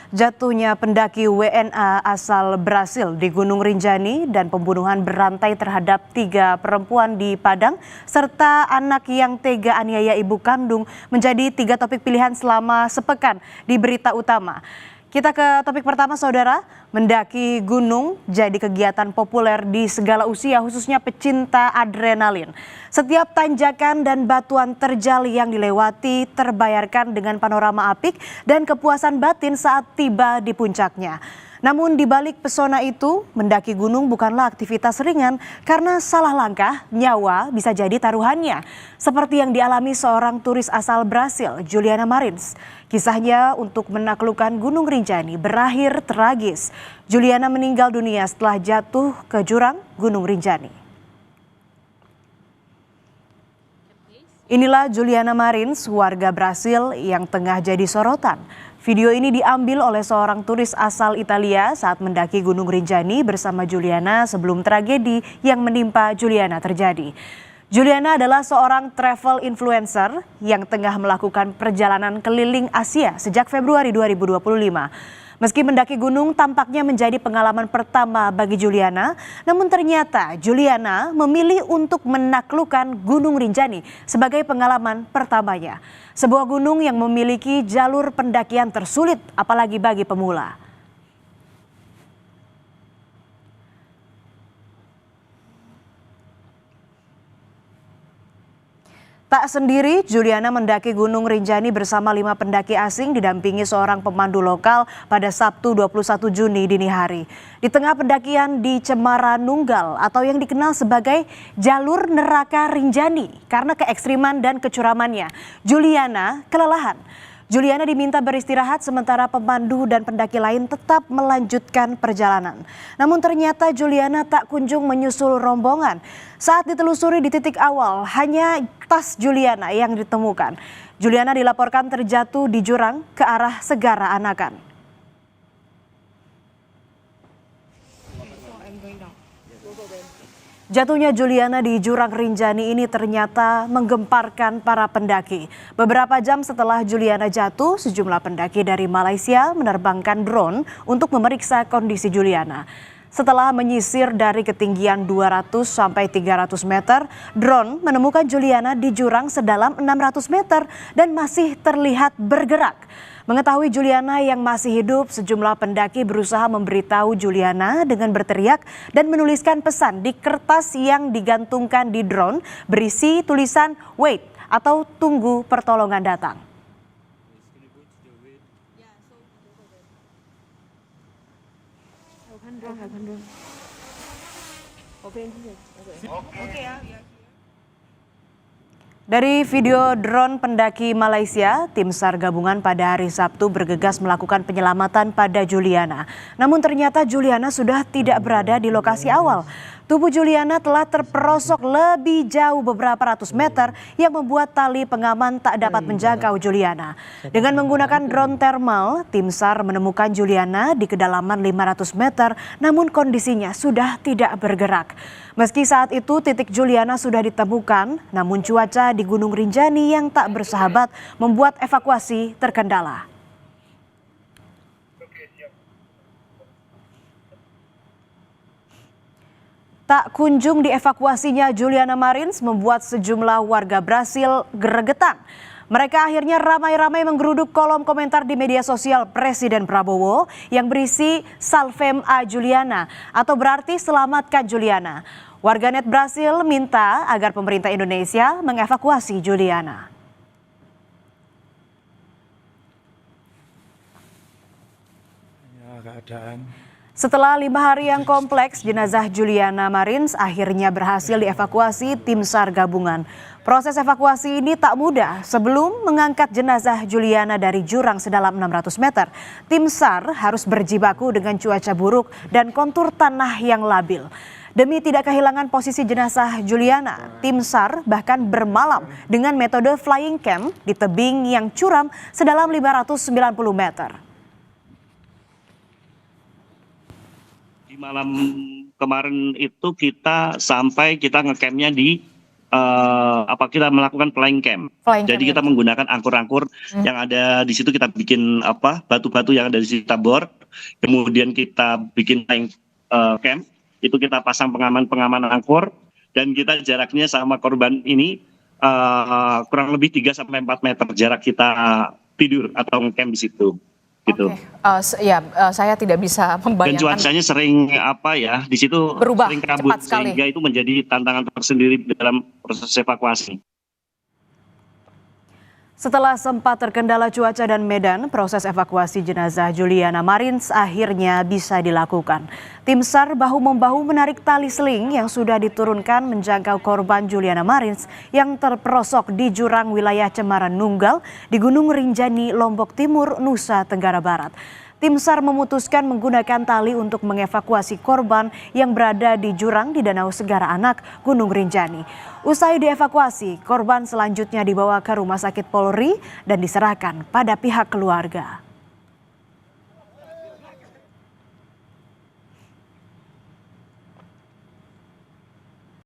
Jatuhnya pendaki WNA asal Brasil di Gunung Rinjani dan pembunuhan berantai terhadap 3 perempuan di Padang serta anak yang tega aniaya ibu kandung menjadi 3 topik pilihan selama sepekan di berita utama. Kita ke topik pertama, saudara. Mendaki gunung jadi kegiatan populer di segala usia, khususnya pecinta adrenalin. Setiap tanjakan dan batuan terjal yang dilewati terbayarkan dengan panorama apik dan kepuasan batin saat tiba di puncaknya. Namun di balik pesona itu, mendaki gunung bukanlah aktivitas ringan karena salah langkah, nyawa bisa jadi taruhannya. Seperti yang dialami seorang turis asal Brasil, Juliana Marins. Kisahnya untuk menaklukkan Gunung Rinjani berakhir tragis. Juliana meninggal dunia setelah jatuh ke jurang Gunung Rinjani. Inilah Juliana Marins, warga Brasil yang tengah jadi sorotan. Video ini diambil oleh seorang turis asal Italia saat mendaki Gunung Rinjani bersama Juliana sebelum tragedi yang menimpa Juliana terjadi. Juliana adalah seorang travel influencer yang tengah melakukan perjalanan keliling Asia sejak Februari 2025. Meski mendaki gunung tampaknya menjadi pengalaman pertama bagi Juliana, namun ternyata Juliana memilih untuk menaklukkan Gunung Rinjani sebagai pengalaman pertamanya. Sebuah gunung yang memiliki jalur pendakian tersulit apalagi bagi pemula. Tak sendiri, Juliana mendaki Gunung Rinjani bersama 5 pendaki asing didampingi seorang pemandu lokal pada Sabtu 21 Juni dini hari. Di tengah pendakian di Cemara Nunggal atau yang dikenal sebagai Jalur Neraka Rinjani karena keekstriman dan kecuramannya, Juliana kelelahan. Juliana diminta beristirahat sementara pemandu dan pendaki lain tetap melanjutkan perjalanan. Namun ternyata Juliana tak kunjung menyusul rombongan. Saat ditelusuri di titik awal, hanya tas Juliana yang ditemukan. Juliana dilaporkan terjatuh di jurang ke arah Segara Anakan. Jatuhnya Juliana di jurang Rinjani ini ternyata menggemparkan para pendaki. Beberapa jam setelah Juliana jatuh, sejumlah pendaki dari Malaysia menerbangkan drone untuk memeriksa kondisi Juliana. Setelah menyisir dari ketinggian 200 sampai 300 meter, drone menemukan Juliana di jurang sedalam 600 meter dan masih terlihat bergerak. Mengetahui Juliana yang masih hidup, sejumlah pendaki berusaha memberitahu Juliana dengan berteriak dan menuliskan pesan di kertas yang digantungkan di drone berisi tulisan "Wait" atau "Tunggu pertolongan datang". Dari video drone pendaki Malaysia, tim SAR gabungan pada hari Sabtu bergegas melakukan penyelamatan pada Juliana. Namun ternyata Juliana sudah tidak berada di lokasi awal. Tubuh Juliana telah terperosok lebih jauh beberapa ratus meter yang membuat tali pengaman tak dapat menjangkau Juliana. Dengan menggunakan drone thermal, tim SAR menemukan Juliana di kedalaman 500 meter namun kondisinya sudah tidak bergerak. Meski saat itu titik Juliana sudah ditemukan, namun cuaca di Gunung Rinjani yang tak bersahabat membuat evakuasi terkendala. Tak kunjung dievakuasinya Juliana Marins membuat sejumlah warga Brasil gregetan. Mereka akhirnya ramai-ramai menggeruduk kolom komentar di media sosial Presiden Prabowo yang berisi "Salvem a Juliana" atau berarti "Selamatkan Juliana". Warganet Brasil minta agar pemerintah Indonesia mengevakuasi Juliana. Setelah 5 hari yang kompleks, jenazah Juliana Marins akhirnya berhasil dievakuasi tim SAR gabungan. Proses evakuasi ini tak mudah. Sebelum mengangkat jenazah Juliana dari jurang sedalam 600 meter, tim SAR harus berjibaku dengan cuaca buruk dan kontur tanah yang labil. Demi tidak kehilangan posisi jenazah Juliana, tim SAR bahkan bermalam dengan metode flying camp di tebing yang curam sedalam 590 meter. Di malam kemarin itu kita ngecampnya di kita melakukan flying camp. Jadi kita menggunakan angkur-angkur yang ada di situ, kita bikin batu-batu yang ada di situ kita bor, kemudian kita bikin flying camp, itu kita pasang pengaman angkur, dan kita jaraknya sama korban ini kurang lebih 3-4 meter jarak kita tidur atau camp di situ. Gitu. Saya tidak bisa membayangkan. Dan cuacanya sering di situ berubah sering kabut, cepat sekali. sehingga itu menjadi tantangan tersendiri dalam proses evakuasi. Setelah sempat terkendala cuaca dan medan, proses evakuasi jenazah Juliana Marins akhirnya bisa dilakukan. Tim SAR bahu-membahu menarik tali seling yang sudah diturunkan menjangkau korban Juliana Marins yang terperosok di jurang wilayah Cemaran Nunggal di Gunung Rinjani, Lombok Timur, Nusa Tenggara Barat. Tim SAR memutuskan menggunakan tali untuk mengevakuasi korban yang berada di jurang di Danau Segara Anak, Gunung Rinjani. Usai dievakuasi, korban selanjutnya dibawa ke Rumah Sakit Polri dan diserahkan pada pihak keluarga.